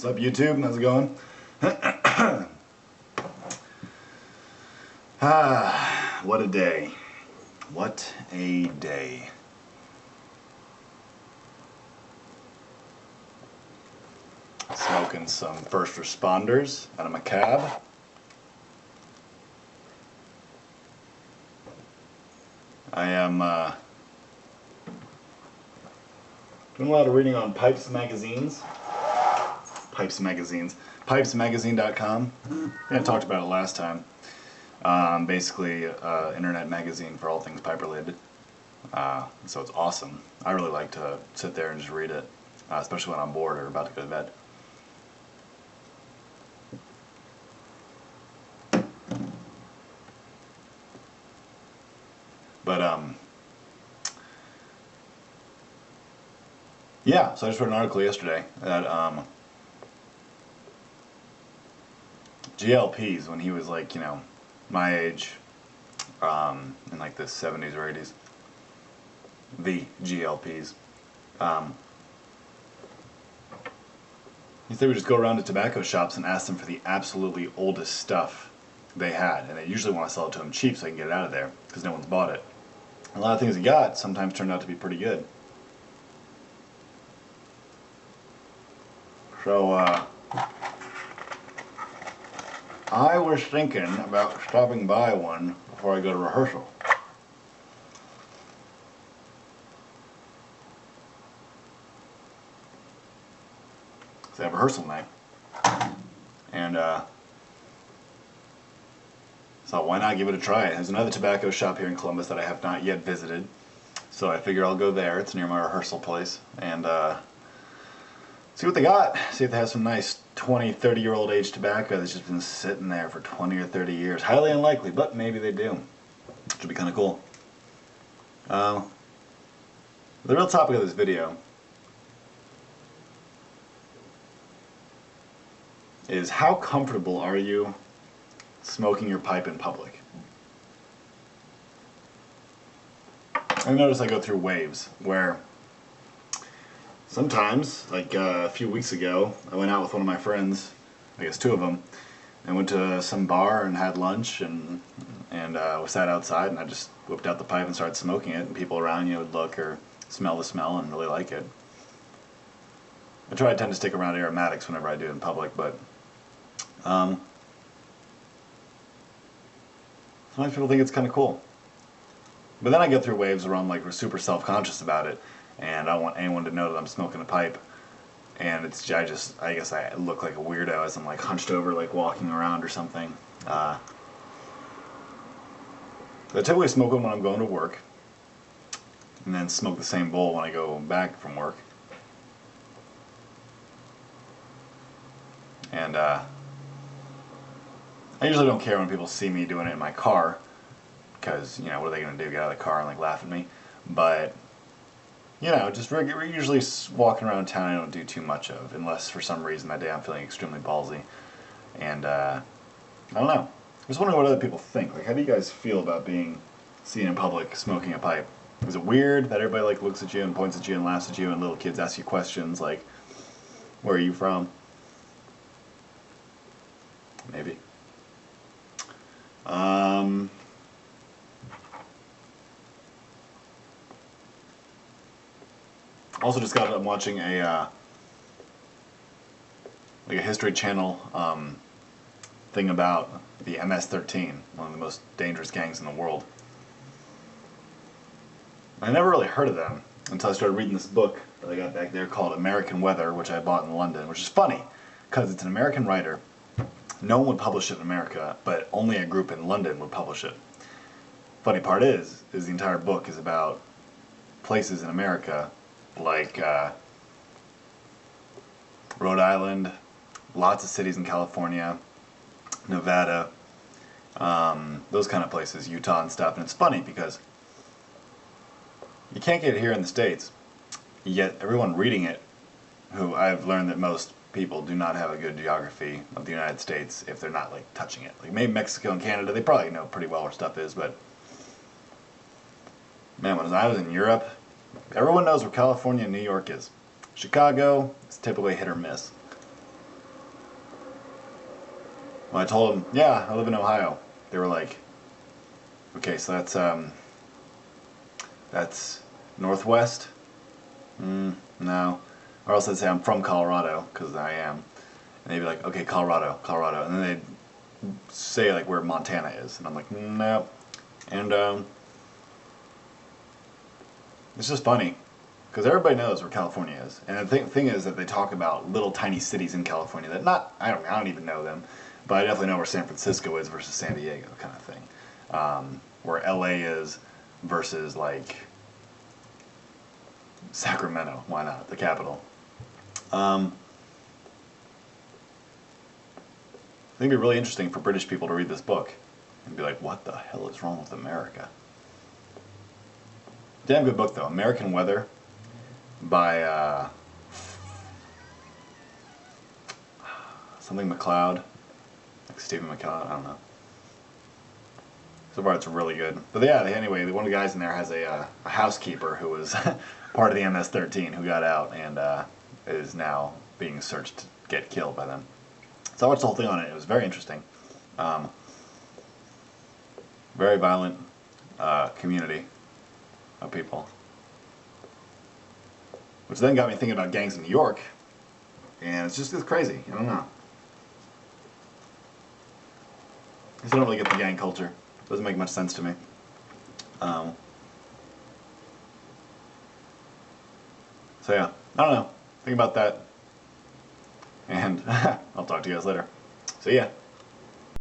What's up, YouTube? How's it going? What a day. What a day. Smoking some First Responders out of my cab. I am doing a lot of reading on Pipes magazines. Pipesmagazine.com. I talked about it last time. Basically, internet magazine for all things pipe related. So it's awesome. I really like to sit there and just read it, especially when I'm bored or about to go to bed. But yeah, so I just read an article yesterday that GLPs, when he was like, you know, my age, in like the 70s or 80s, the GLPs, they would just go around to tobacco shops and ask them for the absolutely oldest stuff they had, and they usually want to sell it to them cheap so they can get it out of there, because no one's bought it. A lot of things he got sometimes turned out to be pretty good. So, I was thinking about stopping by one before I go to rehearsal. So I have rehearsal night. And, so why not give it a try? There's another tobacco shop here in Columbus that I have not yet visited. So I figure I'll go there. It's near my rehearsal place. And, see what they got. See if they have some nice 20, 30-year-old age tobacco that's just been sitting there for 20 or 30 years. Highly unlikely, but maybe they do. Which would be kind of cool. The real topic of this video is how comfortable are you smoking your pipe in public? I notice I go through waves where sometimes, like a few weeks ago, I went out with one of my friends, I guess two of them, and went to some bar and had lunch and we sat outside and I just whipped out the pipe and started smoking it, and people around you would look or smell the smell and really like it. I tend to stick around aromatics whenever I do it in public, but sometimes people think it's kind of cool. But then I go through waves where I'm like super self-conscious about it, and I don't want anyone to know that I'm smoking a pipe. And it's I guess I look like a weirdo as I'm like hunched over, like walking around or something. I typically smoke them when I'm going to work, and then smoke the same bowl when I go back from work. And I usually don't care when people see me doing it in my car, because, you know, what are they going to do, get out of the car and like laugh at me? But, you know, just usually walking around town I don't do too much of, unless for some reason that day I'm feeling extremely ballsy. And I don't know. I was wondering what other people think. Like, how do you guys feel about being seen in public smoking a pipe? Is it weird that everybody like looks at you and points at you and laughs at you, and little kids ask you questions like, where are you from? Maybe. Also just got done watching a like a History Channel thing about the MS-13, one of the most dangerous gangs in the world. I never really heard of them until I started reading this book that I got back there called American Weather, which I bought in London, which is funny because it's an American writer. No one would publish it in America, but only a group in London would publish it. Funny part is the entire book is about places in America, like Rhode Island, lots of cities in California, Nevada, those kind of places, Utah and stuff. And it's funny because you can't get it here in the States, yet everyone reading it, who I've learned that most people do not have a good geography of the United States if they're not like touching it. Like maybe Mexico and Canada, they probably know pretty well where stuff is, but man, when I was in Europe, everyone knows where California and New York is. Chicago is typically hit or miss. When I told them, yeah, I live in Ohio, they were like, okay, so that's Northwest? No. Or else they'd say I'm from Colorado, because I am. And they'd be like, okay, Colorado, Colorado. And then they'd say like where Montana is. And I'm like, no. And it's just funny. Because everybody knows where California is. And the thing is that they talk about little tiny cities in California that I don't even know them. But I definitely know where San Francisco is versus San Diego kind of thing. Where LA is versus like Sacramento. Why not? The capital. I think it'd be really interesting for British people to read this book and be like, what the hell is wrong with America? Damn good book though. American Weather by something McLeod. Like Stephen McLeod, I don't know. So far it's really good. But yeah, anyway, one of the guys in there has a housekeeper who was part of the MS-13 who got out and is now being searched to get killed by them. So I watched the whole thing on it. It was very interesting. Very violent community of people. Which then got me thinking about gangs in New York. And it's crazy. I don't know. I don't really get the gang culture. Doesn't make much sense to me. So yeah, I don't know. Think about that. And I'll talk to you guys later. So yeah.